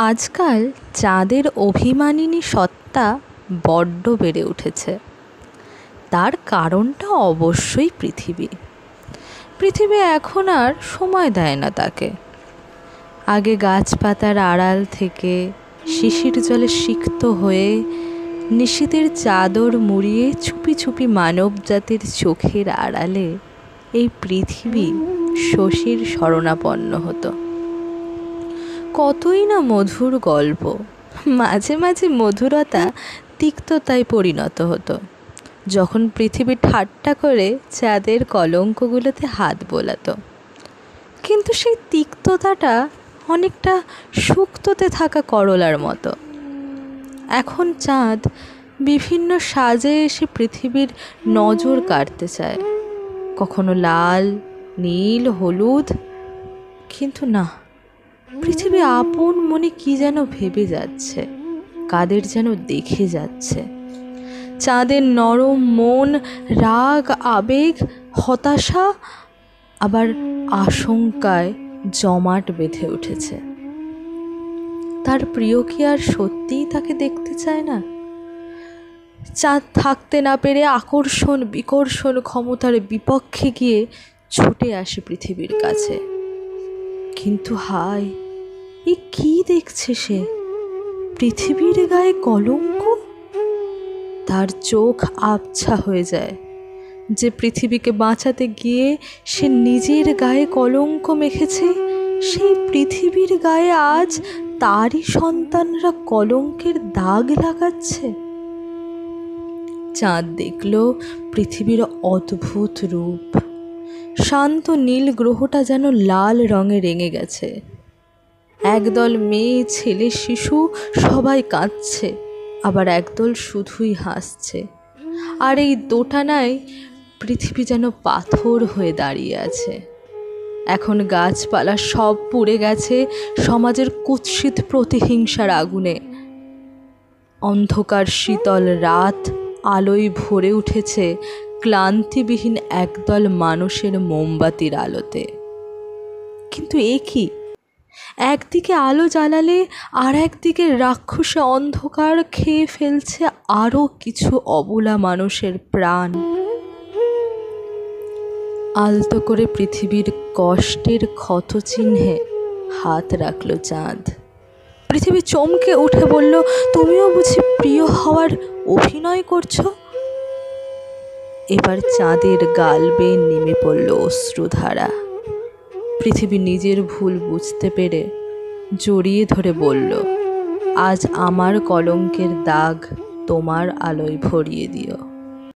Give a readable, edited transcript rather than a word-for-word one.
আজকাল চাঁদের অভিমানিনী সত্তা বড্ড বেড়ে উঠেছে। তার কারণটা অবশ্যই পৃথিবী এখন আর সময় দেয় না তাকে। আগে গাছপাতার আড়াল থেকে শিশির জলে সিক্ত হয়ে নিশীথের চাদর মুড়িয়ে চুপি চুপি মানব জাতির চোখের আড়ালে এই পৃথিবী শশীর শরণাপন্ন হতো। কতই না মধুর গল্প, মাঝে মাঝে মধুরতা তিক্ততায় পরিণত হতো যখন পৃথিবী ঠাট্টা করে চাঁদের কলঙ্কগুলোতে হাত বোলাতো। কিন্তু সেই তিক্ততাটা অনেকটা শুক্তোতে থাকা করলার মতো। এখন চাঁদ বিভিন্ন সাজে এসে পৃথিবীর নজর কাড়তে চায়, কখনো লাল, নীল, হলুদ। কিন্তু না, পৃথিবী আপন মনে কি যেন ভেবে যাচ্ছে, কাদের যেন দেখে যাচ্ছে। চাঁদের নরম মন রাগ, আবেগ, হতাশা আবার আশঙ্কায় জমাট বেঁধে উঠেছে। তার প্রিয় কি আর সত্যিই তাকে দেখতে চায় না? চাঁদ থাকতে না পেরে আকর্ষণ বিকর্ষণ ক্ষমতার বিপক্ষে গিয়ে ছুটে আসে পৃথিবীর কাছে। কিন্তু হায়, এ কি দেখছে সে? পৃথিবীর গায়ে কলঙ্ক। তার চোখ আবছা হয়ে যায় যে পৃথিবীকে বাঁচাতে গিয়ে সে নিজের গায়ে কলঙ্ক মেখেছে। সেই পৃথিবীর গায়ে আজ তারই সন্তানরা কলঙ্কের দাগ লাগাচ্ছে। চাঁদ দেখল পৃথিবীর অদ্ভুত রূপ। শান্ত নীল গ্রহটা যেন লাল রঙে রেঙে গেছে। একদল মেয়ে, ছেলে, শিশু সবাই কাঁদছে, আবার একদল শুধুই হাসছে। আর এই দোটানায় পৃথিবী যেন পাথর হয়ে দাঁড়িয়ে আছে। এখন গাছপালা সব পুড়ে গেছে সমাজের কুৎসিত প্রতিহিংসার আগুনে। অন্ধকার শীতল রাত আলোয় ভরে উঠেছে ক্লান্তিবিহীন একদল মানুষের মোমবাতির আলোতে। কিন্তু এ কি? একদিকে আলো জ্বালালে আর একদিকে রাক্ষসে অন্ধকার খেয়ে ফেলছে আরও কিছু অবলা মানুষের প্রাণ। আলতো করে পৃথিবীর কষ্টের ক্ষত চিহ্নে হাত রাখল চাঁদ। পৃথিবী চমকে উঠে বলল, তুমিও বুঝি প্রিয় হওয়ার অভিনয় করছো? এবার চাঁদের গাল বেয়ে নেমে পড়ল অশ্রুধারা। পৃথিবী নিজের ভুল বুঝতে পেরে জড়িয়ে ধরে বলল, আজ আমার কলঙ্কের দাগ তোমার আলোয় ভরিয়ে দিও।